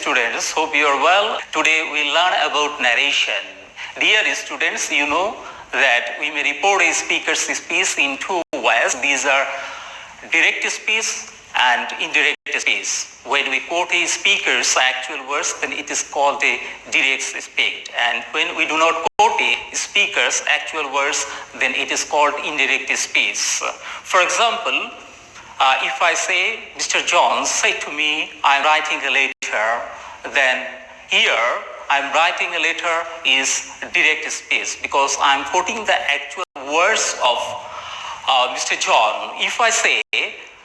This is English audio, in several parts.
students, hope you are well. Today we learn about narration. Dear students, you know that we may report a speaker's speech in two ways. These are direct speech and indirect speech. When we quote a speaker's actual words, then it is called a direct speech. And when we do not quote a speaker's actual words, then it is called indirect speech. For example, if I say, Mr. John said to me, I'm writing a letter, then here I'm writing a letter is direct speech because I'm quoting the actual words of Mr. John. If I say,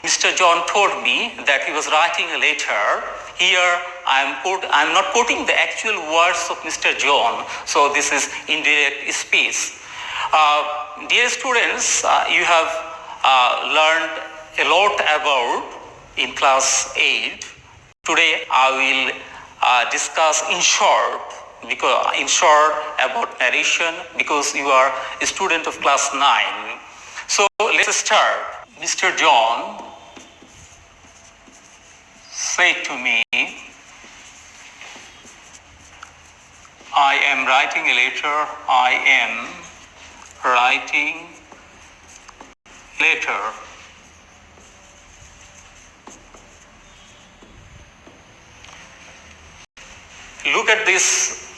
Mr. John told me that he was writing a letter, here I'm not quoting the actual words of Mr. John, so this is indirect speech. Dear students, you have learned a lot about in class 8. Today I will discuss in short about narration because you are a student of class 9. So let's start. Mr. John said to me, I am writing a letter. I am writing letter. Look at this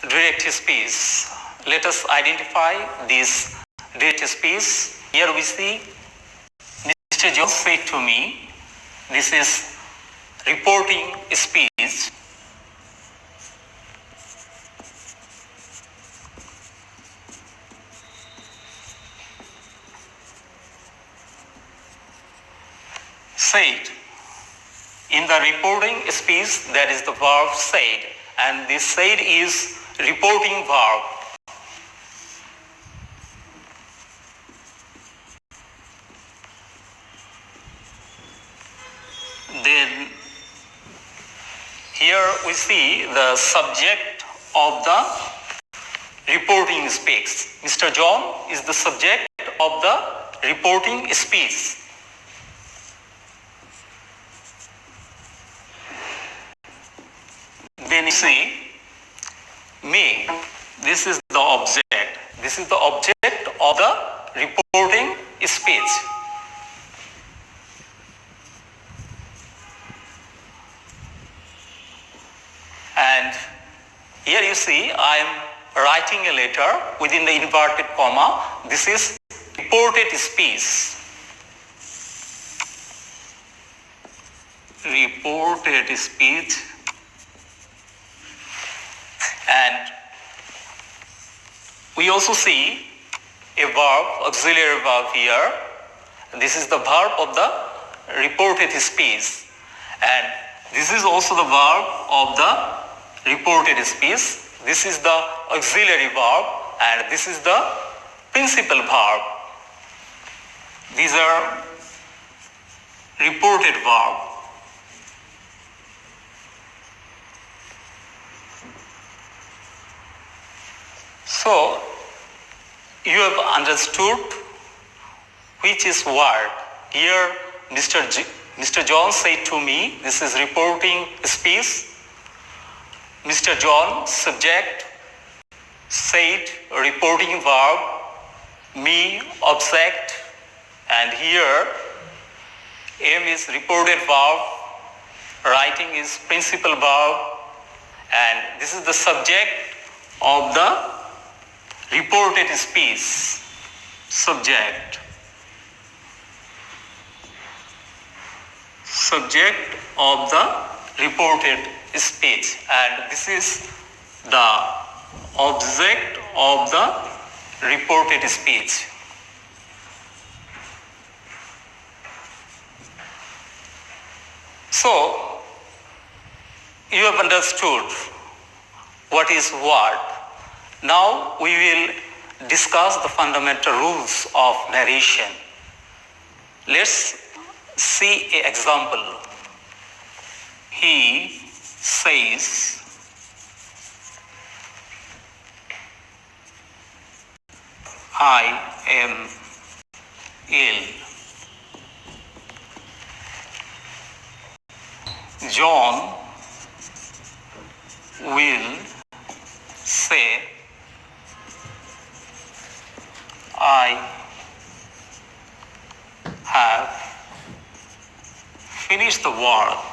direct speech. Let us identify this direct speech. Here we see Mr. John said to me. This is reporting speech. Said. In the reporting speech, there is the verb said, and this said is reporting verb. Then here we see the subject of the reporting speech. Mr. John is the subject of the reporting speech. Then you see me. This is the object. This is the object of the reporting speech. And here you see I am writing a letter within the inverted comma. This is reported speech. Reported speech. And we also see a verb, auxiliary verb here. This is the verb of the reported speech. And this is also the verb of the reported speech. This is the auxiliary verb and this is the principal verb. These are reported verb. So, you have understood which is what. Here, Mr. John said to me, this is reporting speech. Mr. John, subject, said, reporting verb, me, object, and here, M is reported verb, writing is principal verb, and this is the subject of the reported speech, subject of the reported speech, and this is the object of the reported speech. So, you have understood what is what. Now we will discuss the fundamental rules of narration. Let's see an example. He says, I am ill. John will say, I have finished the work.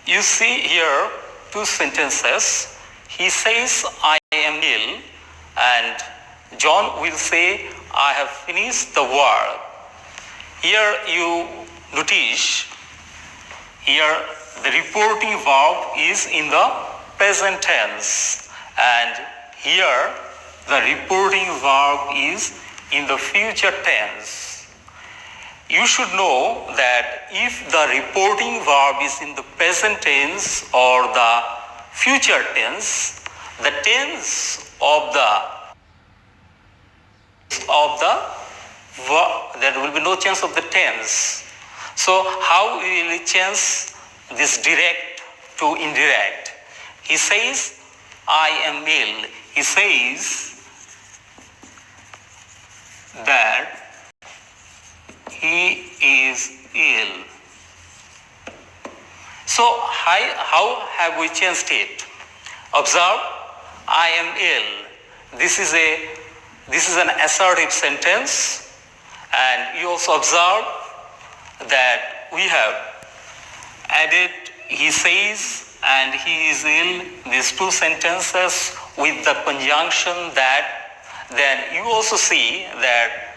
You see here two sentences. He says, I am ill, and John will say, I have finished the work. Here you notice, here the reporting verb is in the present tense, and here the reporting verb is in the future tense. You should know that if the reporting verb is in the present tense or the future tense, the tense of the verb, there will be no change of the tense. So how will we change this direct to indirect? He says, I am ill. He says that he is ill. So how have we changed it? Observe, I am ill. This is an assertive sentence, and you also observe that we have added he says and he is ill, these two sentences with the conjunction that. Then you also see that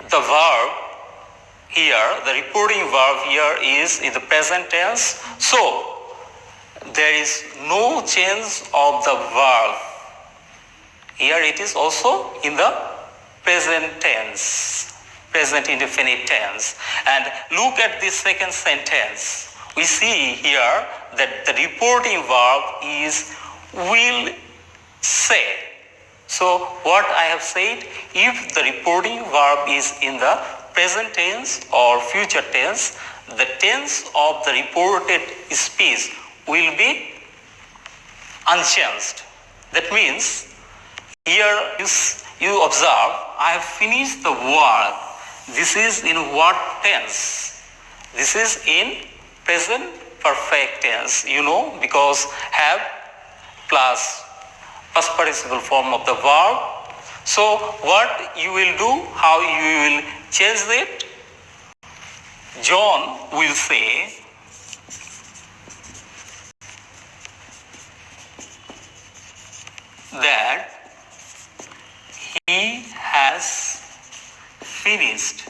the verb here, the reporting verb here is in the present tense. So there is no change of the verb. Here it is also in the present tense, present indefinite tense. And look at this second sentence. We see here that the reporting verb is will say. So what I have said, if the reporting verb is in the present tense or future tense, the tense of the reported speech will be unchanged. That means here you observe, I have finished the work. This is in what tense? This is in present perfect tense, because have plus past participle form of the verb. So what you will do, how you will change it? John will say, that he has finished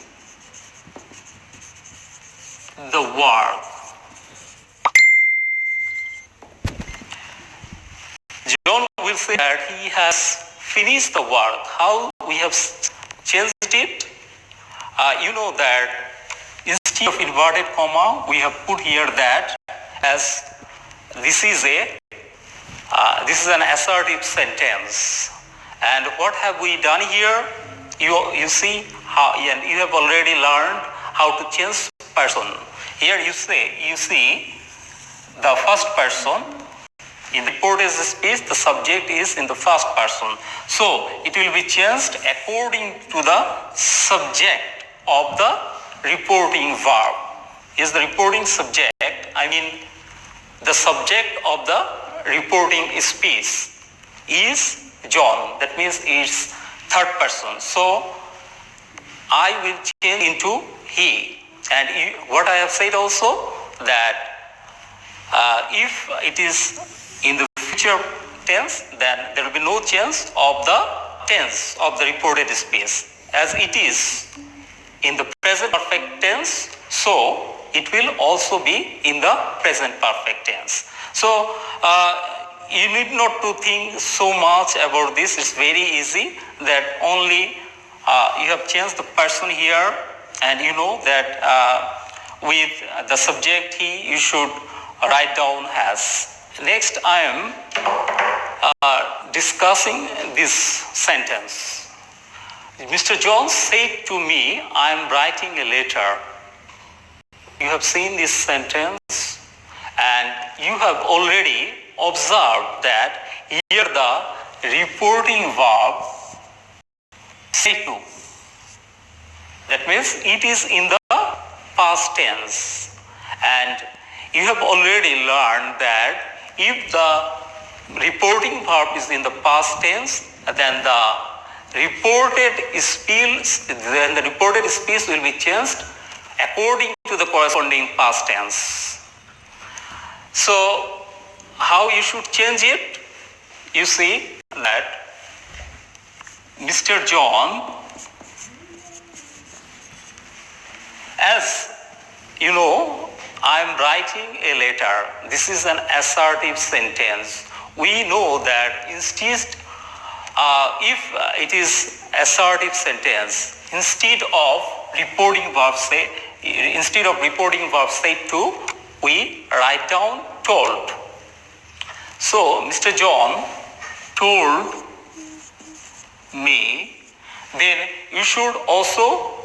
the work. John will say that he has finished the work. How we have changed it? You know that instead of inverted comma, we have put here that as this is an assertive sentence. And what have we done here? You see how, and you have already learned how to change person. Here you see the first person. In the reported speech, the subject is in the first person. So it will be changed according to the subject of the reporting verb. Is the reporting subject, the subject of the reporting speech is John. That means it's third person. So I will change into he. And what I have said also, that if it is in the future tense, then there will be no change of the tense of the reported speech. As it is in the present perfect tense, so it will also be in the present perfect tense. So you need not to think so much about this. It's very easy, that only you have changed the person here, and you know that with the subject he, you should write down has. Next, I am discussing this sentence. Mr. Jones said to me, I am writing a letter. You have seen this sentence, and you have already observed that here the reporting verb say to. That means it is in the past tense. And you have already learned that if the reporting verb is in the past tense, then the reported speech will be changed according to the corresponding past tense. So how you should change it? You see that Mr. John, as you know, I am writing a letter. This is an assertive sentence. We know that instead, if it is assertive sentence, instead of reporting verb say to, we write down told. So Mr. John told me, then you should also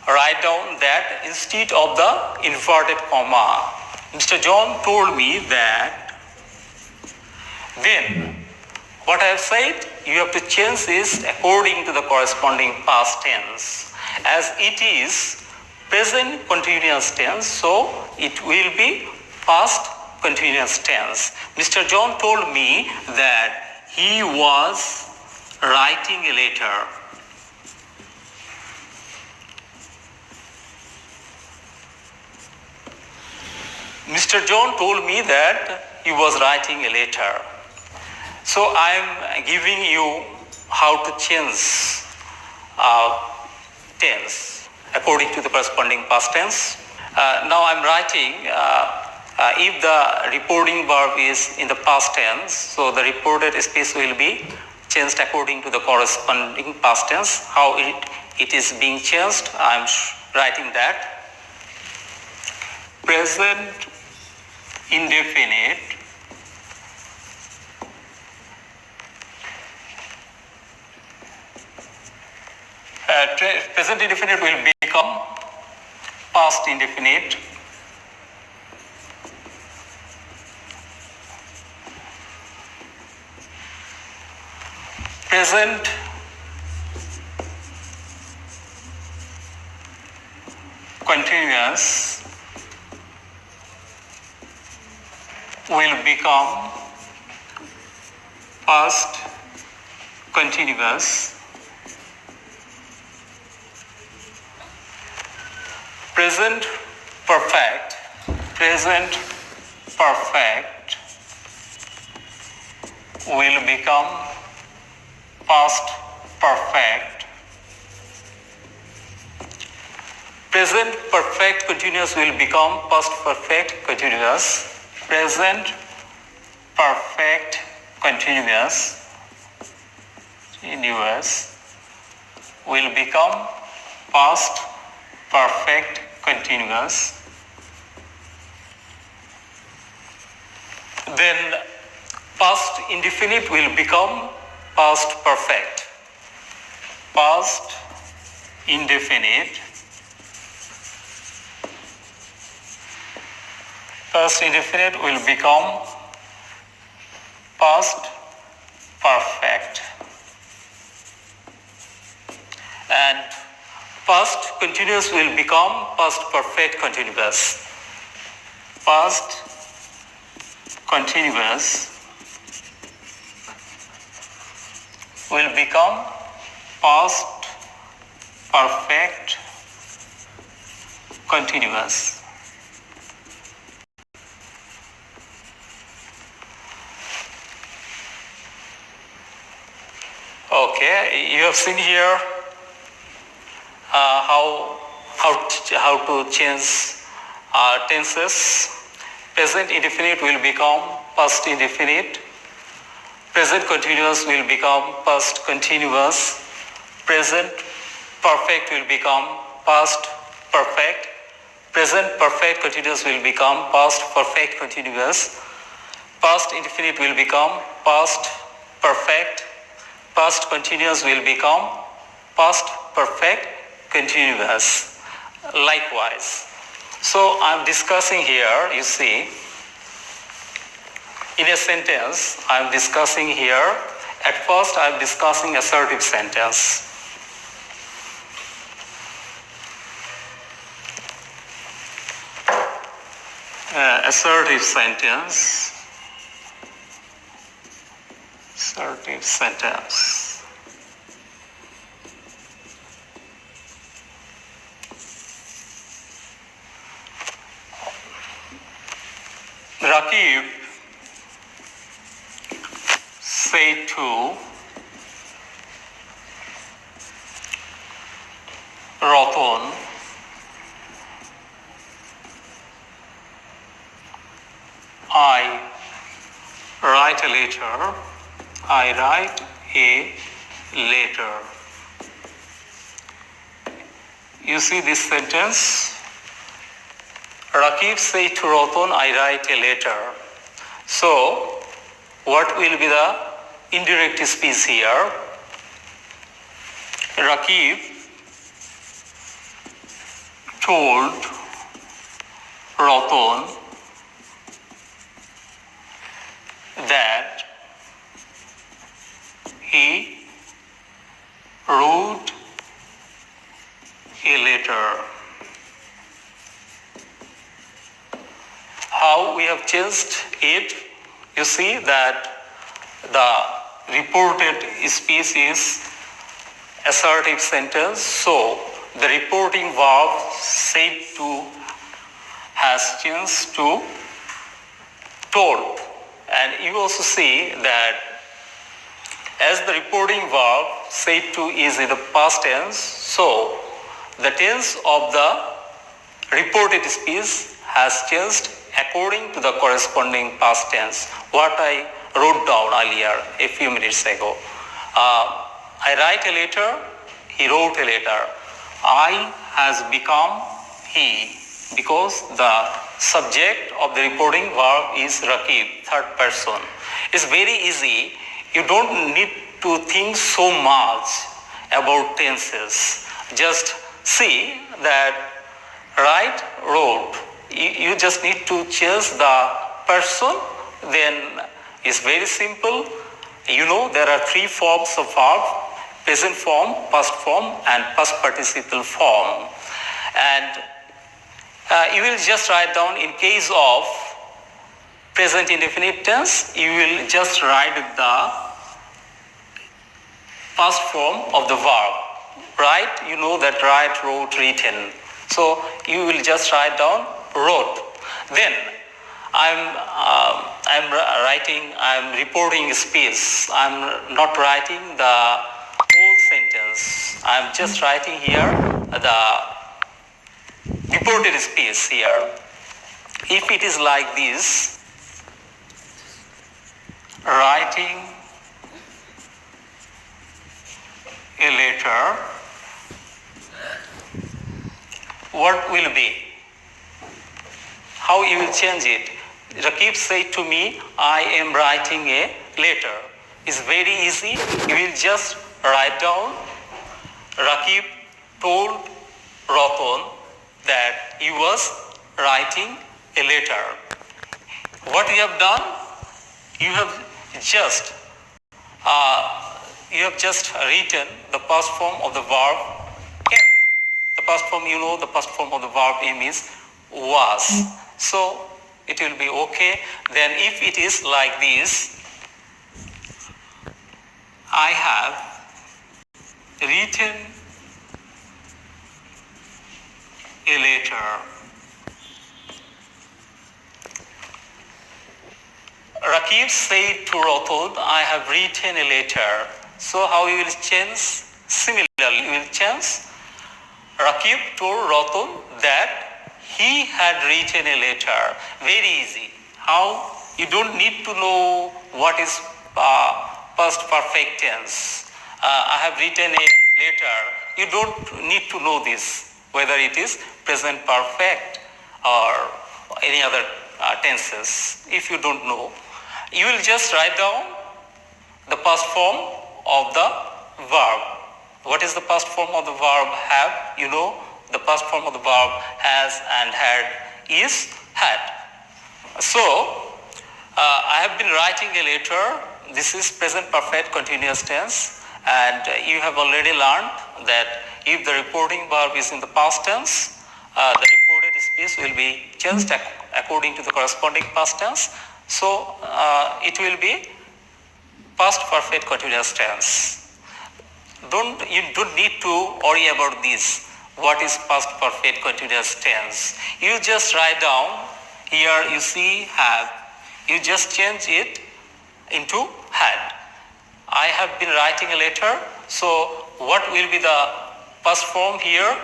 write down that instead of the inverted comma. Mr. John told me that. Then what I have said, you have to change this according to the corresponding past tense. As it is present continuous tense, so it will be past continuous tense. Mr. John told me that he was writing a letter. Mr. John told me that he was writing a letter. So I am giving you how to change tense according to the corresponding past tense. Now I am writing if the reporting verb is in the past tense, so the reported speech will be changed according to the corresponding past tense. How it is being changed, I am writing that. Present indefinite present indefinite will become past indefinite. Present continuous will become past continuous. Present perfect will become past perfect. Present perfect continuous will become past perfect continuous. Present perfect continuous will become past perfect continuous. Then past indefinite will become past perfect. Past indefinite will become past perfect. And past continuous will become past perfect continuous. Past continuous will become past perfect continuous. Okay, you have seen here how to change tenses. Present indefinite will become past indefinite. Present continuous will become past continuous. Present perfect will become past perfect. Present perfect continuous will become past perfect continuous. Past indefinite will become past perfect. Past continuous will become past perfect continuous. Likewise. So I am discussing here, you see, in a sentence, I am discussing here, at first I am discussing assertive sentence. assertive sentence. Assertive sentence. Rakib said to Ratan, I write a letter. I write a letter. You see this sentence? Rakib said to Ratan, I write a letter. So, what will be the indirect speech here? Rakib told Ratan that he wrote a letter. How we have changed it? You see that the reported speech is assertive sentence. So the reporting verb said to has changed to told. And you also see that as the reporting verb said to is in the past tense, so the tense of the reported speech has changed according to the corresponding past tense, what I wrote down earlier a few minutes ago. I write a letter, he wrote a letter. I has become he, because the subject of the reporting verb is Rakib, third person. It's very easy. You don't need to think so much about tenses. Just see that write, wrote. You just need to change the person, then it's very simple. You know there are three forms of verb: present form, past form, and past participle form. And you will just write down in case of present indefinite tense, you will just write the past form of the verb. Right? You know that write, wrote, written. So you will just write down wrote. Then I'm reporting speech. I'm not writing the whole sentence. I'm just writing here the reported speech here. If it is like this, writing a letter, what will be? How you will change it? Rakib said to me, I am writing a letter. It's very easy. You will just write down, Rakib told Ratan that he was writing a letter. What you have done? You have just written the past form of the verb am. The past form, you know, the past form of the verb am is was. So it will be okay. Then if it is like this, I have written a letter. Rakib said to Ratan, I have written a letter. So how you will change? Similarly, you will change. Rakib told Ratan that he had written a letter. Very easy. How? You don't need to know what is past perfect tense. I have written a letter. You don't need to know this, whether it is present perfect or any other tenses. If you don't know, you will just write down the past form of the verb. What is the past form of the verb have? You know, the past form of the verb has and had is had. So, I have been writing a letter. This is present perfect continuous tense, and you have already learned that if the reporting verb is in the past tense, the reported speech This will be changed according to the corresponding past tense. So it will be past perfect continuous tense. You don't need to worry about this. What is past perfect continuous tense? You just write down. Here you see have. You just change it into had. I have been writing a letter. So what will be the past form here?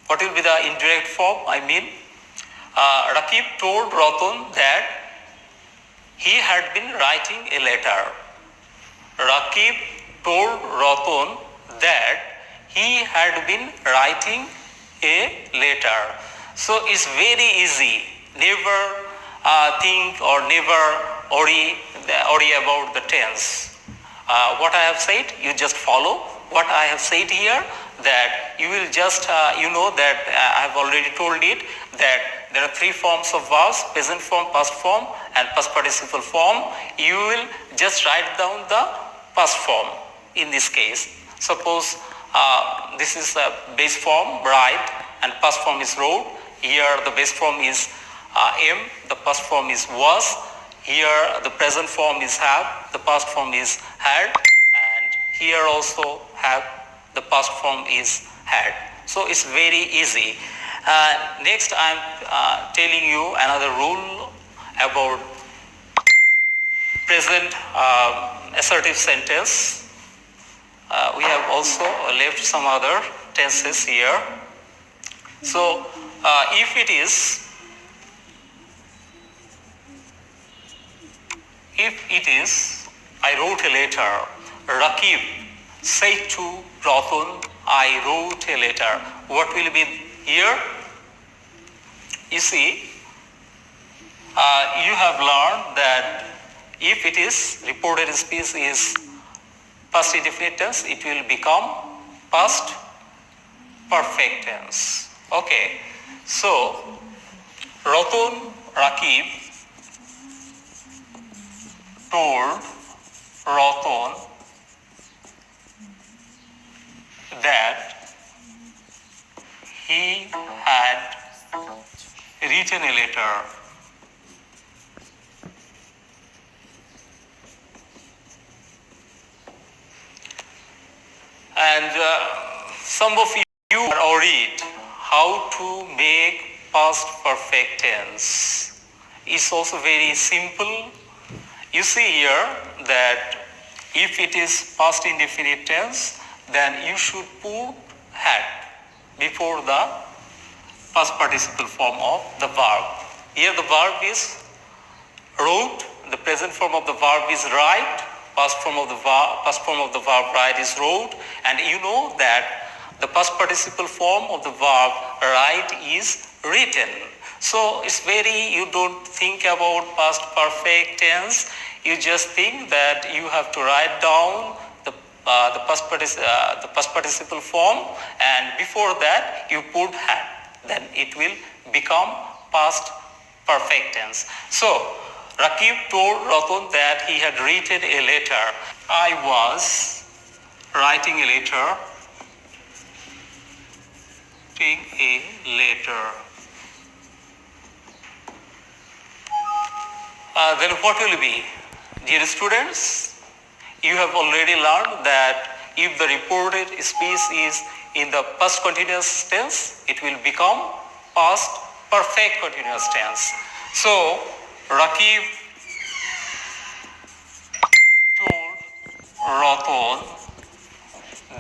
What will be the indirect form? I mean, Rakib told Ratan that he had been writing a letter. Rakib told Ratan that he had been writing a letter. So it's very easy. Never think or never worry about the tense. What I have said, you just follow what I have said here, that you will just, that I have already told it, that there are three forms of verbs: present form, past form, and past participle form. You will just write down the past form in this case. Suppose this is a base form, write, and past form is wrote. Here the base form is am, the past form is was. Here the present form is have, the past form is had, and here also have, the past form is had. So it's very easy. Next I am telling you another rule about present assertive sentence. We have also left some other tenses here. So if it is I wrote a letter, Rakib said to Ratan, I wrote a letter. What will be here? You see, you have learned that if it is reported speech is past indefinite tense, it will become past perfect tense. Okay, so Rakib told Ratan that he had written a letter. And some of you are worried how to make past perfect tense. It's also very simple. You see here that if it is past indefinite tense, then you should put had before the past participle form of the verb. Here the verb is wrote, the present form of the verb is write, past form of the verb write is wrote, and you know that the past participle form of the verb write is written. So it's you don't think about past perfect tense. You just think that you have to write down the past participle form, and before that you put had. Then it will become past perfect tense. So Rakib told Ratan that he had written a letter. I was writing a letter. Then what will be? Dear students, you have already learned that if the reported speech is in the past continuous tense, it will become past perfect continuous tense. So Rakib told Ratan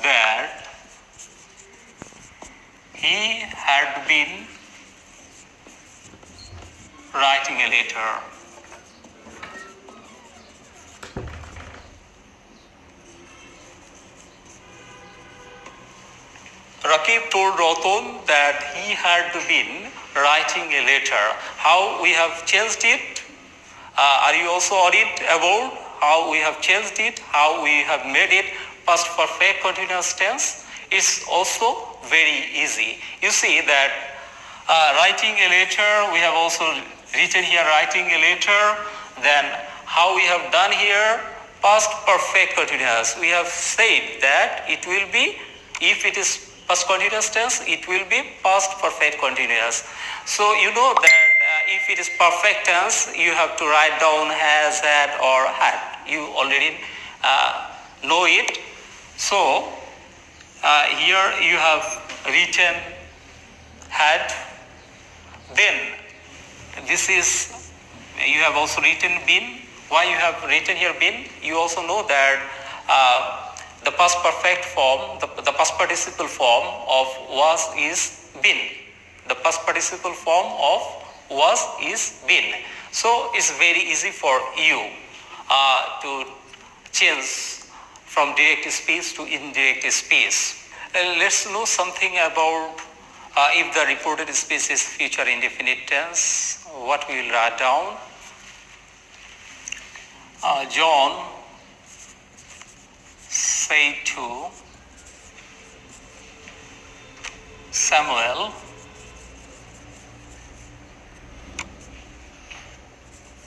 that he had been writing a letter. Rakib told Ratan that he had been writing a letter. How we have changed it? Are you also worried about how we have changed it? How we have made it past perfect continuous tense? It's also very easy. You see that writing a letter, we have also written here writing a letter. Then how we have done here? Past perfect continuous. We have said that it will be, if it is past continuous tense, it will be past perfect continuous. So you know that if it is perfect tense, you have to write down has, had or had. You already know it. So here you have written had. Then this is, you have also written been. Why you have written here been? You also know that the past perfect form, the past participle form of was is been. The past participle form of was is been. So it's very easy for you to change from direct speech to indirect speech. Let's know something about if the reported speech is future indefinite tense. What we will write down? John said to Samuel,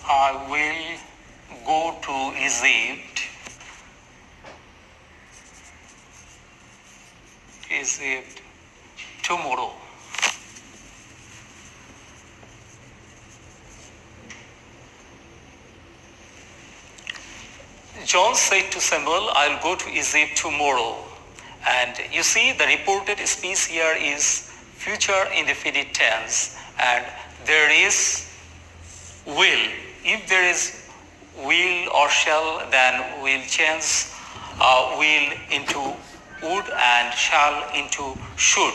I will go to Egypt tomorrow. John said to Samuel, I'll go to Egypt tomorrow. And you see the reported speech here is future indefinite tense, and there is will. If there is will or shall, then we'll change will into would and shall into should.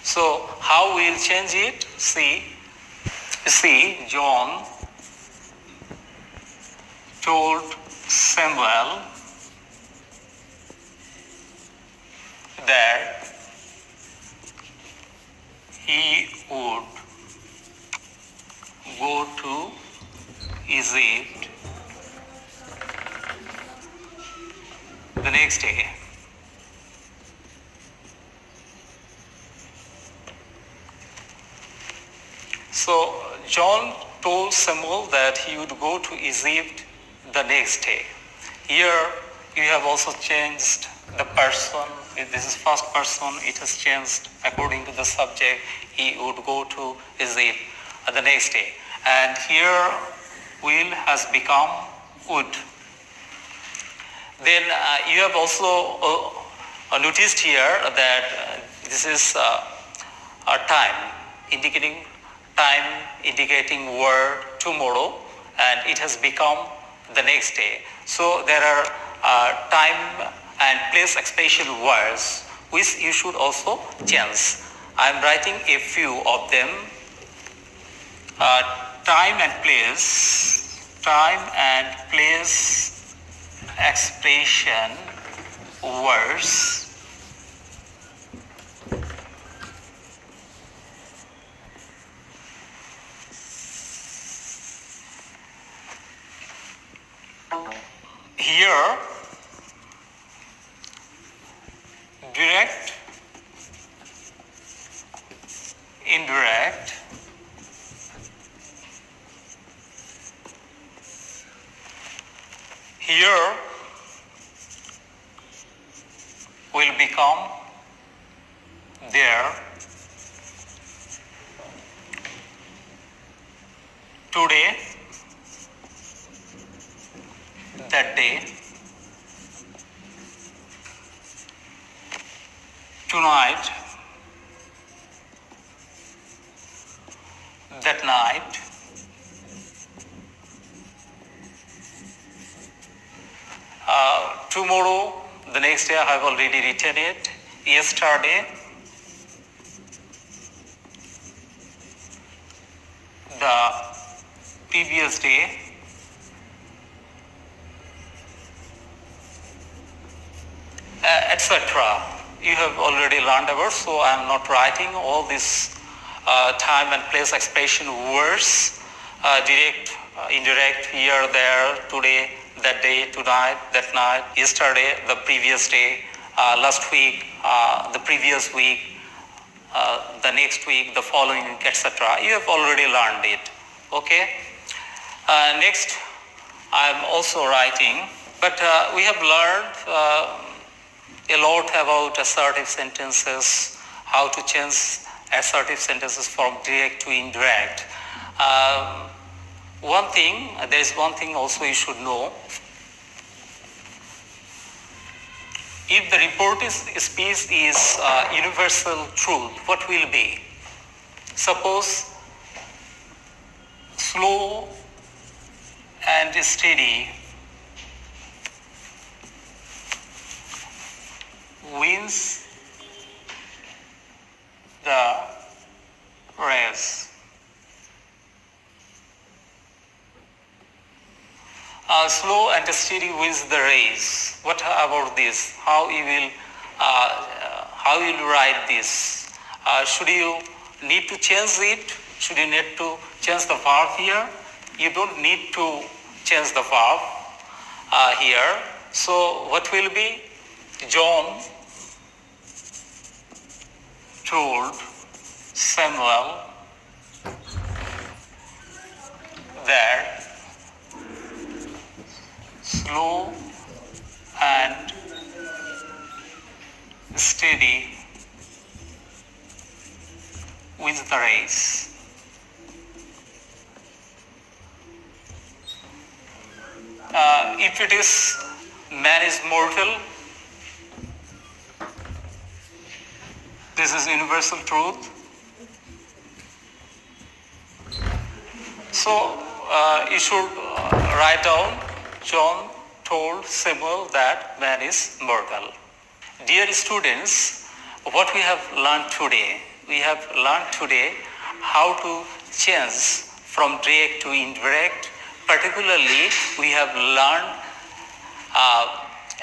So how we'll change it? See, John told Samuel that he would go to Egypt the next day. So John told Samuel that he would go to Egypt the next day. Here you have also changed the person. If this is first person, it has changed according to the subject. He would go to Egypt the next day. And here will has become would. Then you have also noticed here that this is a time indicating word tomorrow, and it has become the next day. So there are time and place expression words which you should also change. I am writing a few of them. Time and place expression words. Here, direct, indirect, here will become there, today, that day, tonight, that night, tomorrow, the next day I have already written it, yesterday, the previous day, etc. You have already learned about, so I am not writing all these time and place expression words, direct, indirect, here, there, today, that day, tonight, that night, yesterday, the previous day, last week, the previous week, the next week, the following week, etc. You have already learned it. Okay. Next, I am also writing, but we have learned a lot about assertive sentences, how to change assertive sentences from direct to indirect. There is one thing also you should know. If the reported speech is universal truth, what will be? Suppose slow and steady wins the race. Slow and steady wins the race. What about this? How you will write this? Should you need to change it? Should you need to change the verb here? You don't need to change the verb here. So what will be? John told Samuel that slow and steady wins the race. If it is man is mortal, this is universal truth. So you should write down John told Samuel that man is mortal. Dear students, what we have learned today? We have learned today how to change from direct to indirect. Particularly, we have learned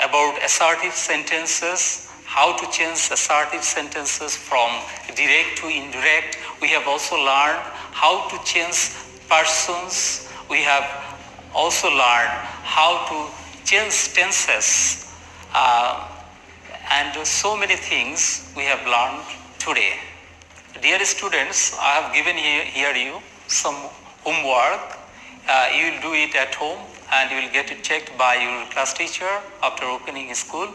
about assertive sentences, how to change assertive sentences from direct to indirect. We have also learned how to change persons. We have also learned how to change tenses, and so many things we have learned today. Dear students, I have given here you some homework. You will do it at home and you will get it checked by your class teacher after opening school.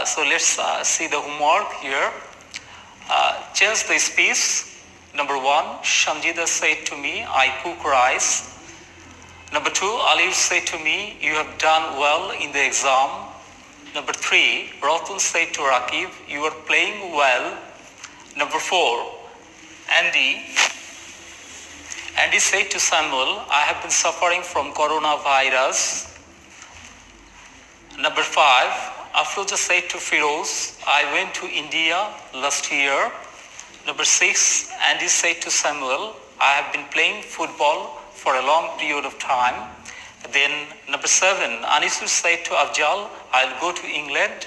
So let's see the homework here. Change the speech. Number 1, Shanjida said to me, I cook rice. Number 2, Alif said to me, you have done well in the exam. Number 3, Ratan said to Rakib, you are playing well. Number 4, Andy said to Samuel, I have been suffering from coronavirus. Number 5, Afroja said to Firoz, I went to India last year. Number 6, Andy said to Samuel, I have been playing football for a long period of time. Then number 7, Anisul said to Afjal, I'll go to England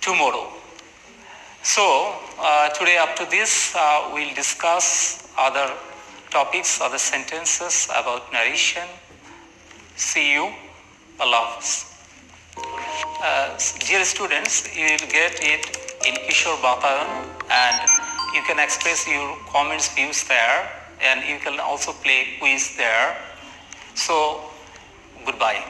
tomorrow. So today after this, we'll discuss other topics, other sentences about narration. See you. Allah Hafiz. Dear students, you will get it in Kishore Batayan, and you can express your comments, views there, and you can also play quiz there. So, goodbye.